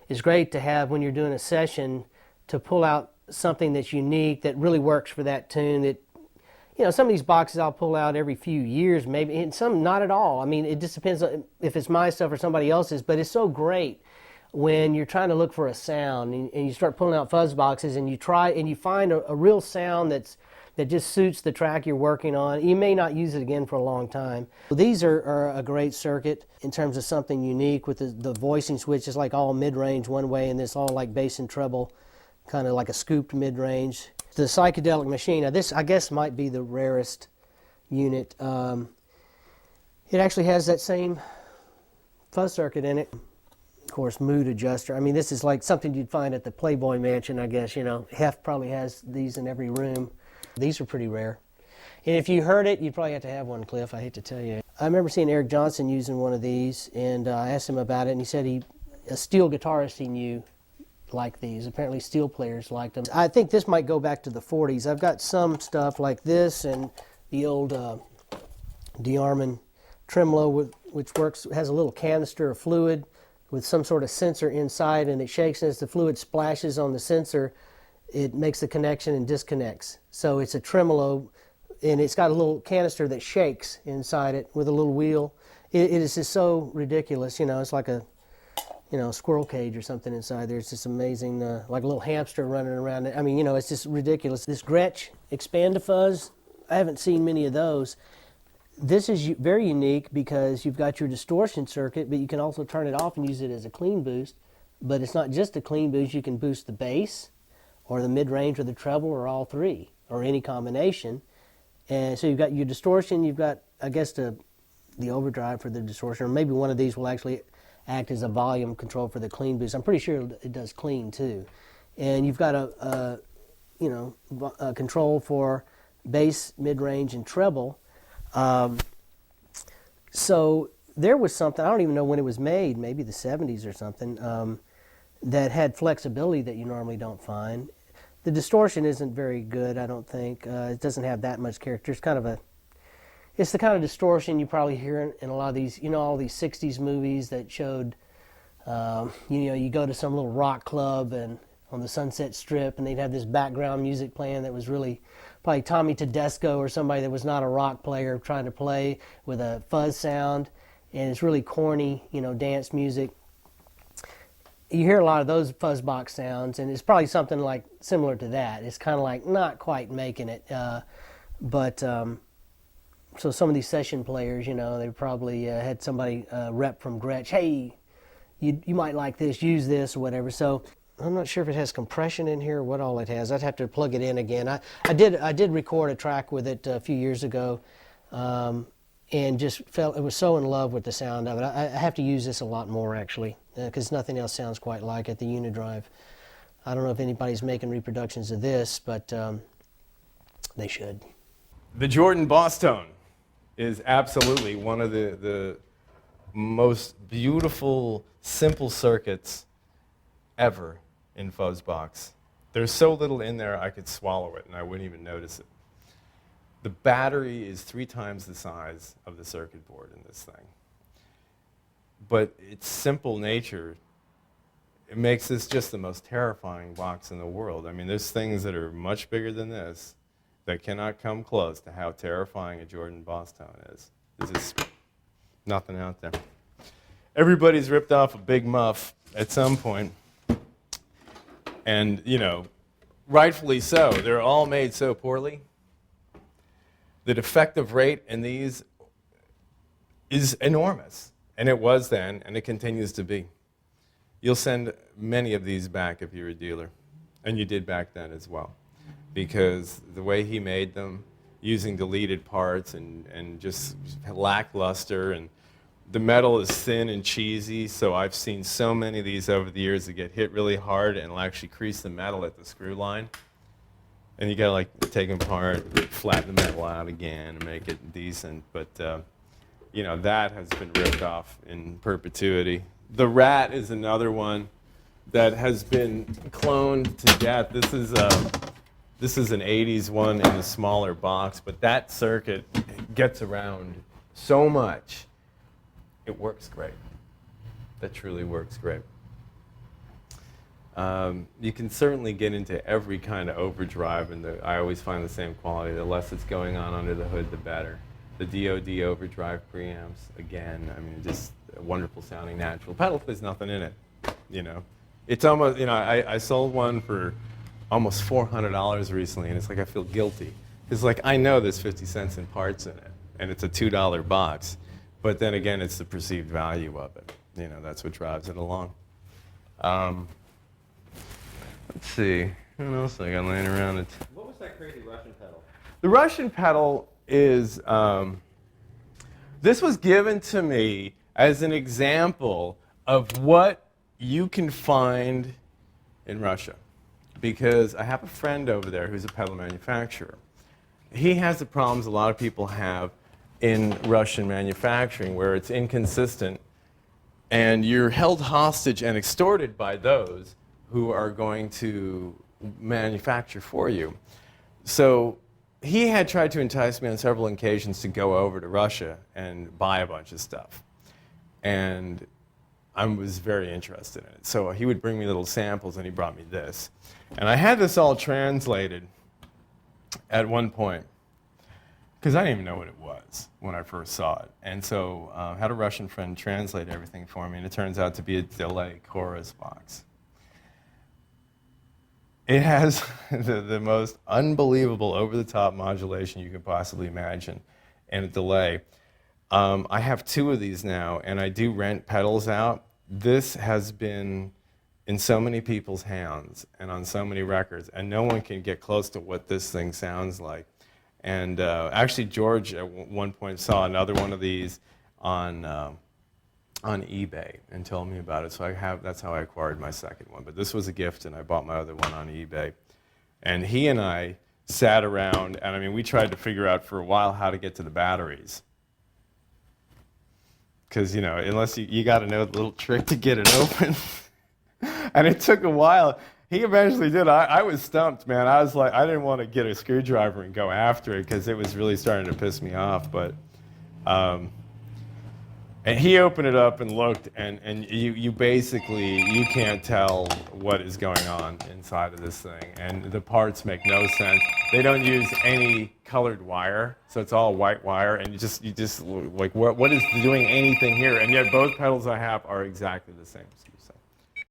is great to have when you're doing a session, to pull out something that's unique, that really works for that tune. That, you know, some of these boxes I'll pull out every few years maybe, and some not at all. I mean, it just depends on if it's my stuff or somebody else's, but it's so great when you're trying to look for a sound and you start pulling out fuzz boxes and you try and you find a real sound that just suits the track you're working on. You may not use it again for a long time. These are a great circuit in terms of something unique with the voicing switch. Is like all mid-range one way, and this all like bass and treble, kind of like a scooped mid-range. The Psychedelic Machine, now this I guess might be the rarest unit. It actually has that same fuzz circuit in it. Of course, mood adjuster. I mean, this is like something you'd find at the Playboy Mansion, I guess. You know, Hef probably has these in every room. These are pretty rare. And if you heard it, you'd probably have to have one, Cliff. I hate to tell you. I remember seeing Eric Johnson using one of these, and I asked him about it, and he said a steel guitarist he knew liked these. Apparently steel players liked them. I think this might go back to the 40s. I've got some stuff like this and the old DeArmond tremolo, which has a little canister of fluid with some sort of sensor inside, and it shakes, and as the fluid splashes on the sensor, it makes the connection and disconnects. So it's a tremolo, and it's got a little canister that shakes inside it with a little wheel. It is just so ridiculous, you know. It's like a, you know, squirrel cage or something inside there. It's just amazing, like a little hamster running around. I mean, you know, it's just ridiculous. This Gretsch Expand-A-Fuzz, I haven't seen many of those. This is very unique because you've got your distortion circuit, but you can also turn it off and use it as a clean boost. But it's not just a clean boost. You can boost the bass or the mid-range or the treble or all three or any combination. And so you've got your distortion, you've got, I guess, the overdrive for the distortion, or maybe one of these will actually act as a volume control for the clean boost. I'm pretty sure it does clean too. And you've got a control for bass, mid-range, and treble. So there was something, I don't even know when it was made, maybe the 70s or something, that had flexibility that you normally don't find. The distortion isn't very good, I don't think. It doesn't have that much character. It's the kind of distortion you probably hear in a lot of these, you know, all these 60s movies that showed, you know, you go to some little rock club and on the Sunset Strip, and they'd have this background music playing that was really probably Tommy Tedesco or somebody that was not a rock player trying to play with a fuzz sound, and it's really corny, you know, dance music. You hear a lot of those fuzz box sounds, and it's probably something like similar to that. It's kind of like not quite making it, so some of these session players, you know, they probably had somebody rep from Gretsch, hey, you might like this, use this, or whatever. So I'm not sure if it has compression in here or what all it has. I'd have to plug it in again. I did record a track with it a few years ago, and just felt it was so in love with the sound of it. I have to use this a lot more, actually, because nothing else sounds quite like it, the Unidrive. I don't know if anybody's making reproductions of this, but they should. The Jordan Boss Tone is absolutely one of the most beautiful, simple circuits ever in Fuzzbox. There's so little in there I could swallow it and I wouldn't even notice it. The battery is 3 times the size of the circuit board in this thing. But its simple nature, it makes this just the most terrifying box in the world. I mean, there's things that are much bigger than this that cannot come close to how terrifying a Jordan Boss Tone is. There's just nothing out there. Everybody's ripped off a Big Muff at some point. And, you know, rightfully so. They're all made so poorly. The defective rate in these is enormous. And it was then, and it continues to be. You'll send many of these back if you're a dealer. And you did back then as well. Because the way he made them, using deleted parts and just lackluster, and the metal is thin and cheesy, so I've seen so many of these over the years that get hit really hard and will actually crease the metal at the screw line. And you gotta like take them apart, flatten the metal out again, and make it decent. But you know, that has been ripped off in perpetuity. The Rat is another one that has been cloned to death. This is an 80s one in a smaller box, but that circuit gets around so much. It works great. That truly works great. You can certainly get into every kind of overdrive, and I always find the same quality. The less that's going on under the hood, the better. The DoD overdrive preamps, again, I mean, just a wonderful sounding natural pedal. There's nothing in it, you know. It's almost, you know, I sold one for almost $400 recently, and it's like I feel guilty. It's like I know there's 50 cents in parts in it, and it's a $2 box, but then again, it's the perceived value of it. You know, that's what drives it along. Let's see, what else I got laying around? What was that crazy Russian pedal? The Russian pedal is, this was given to me as an example of what you can find in Russia. Because I have a friend over there who's a pedal manufacturer. He has the problems a lot of people have in Russian manufacturing, where it's inconsistent, and you're held hostage and extorted by those who are going to manufacture for you. So he had tried to entice me on several occasions to go over to Russia and buy a bunch of stuff. And I was very interested in it. So he would bring me little samples, and he brought me this. And I had this all translated at one point, because I didn't even know what it was when I first saw it. And so I had a Russian friend translate everything for me, and it turns out to be a delay chorus box. It has the most unbelievable over-the-top modulation you could possibly imagine and a delay. I have 2 of these now, and I do rent pedals out. This has been in so many people's hands and on so many records, and no one can get close to what this thing sounds like. And actually, George at one point saw another one of these on eBay and told me about it. So that's how I acquired my second one. But this was a gift, and I bought my other one on eBay. And he and I sat around, and I mean, we tried to figure out for a while how to get to the batteries. Because, you know, unless you got to know the little trick to get it open. And it took a while. He eventually did. I was stumped, man. I was like, I didn't want to get a screwdriver and go after it because it was really starting to piss me off. But, and he opened it up and looked, and you basically, you can't tell what is going on inside of this thing. And the parts make no sense. They don't use any colored wire, so it's all white wire, and you just like, what is doing anything here? And yet both pedals I have are exactly the same.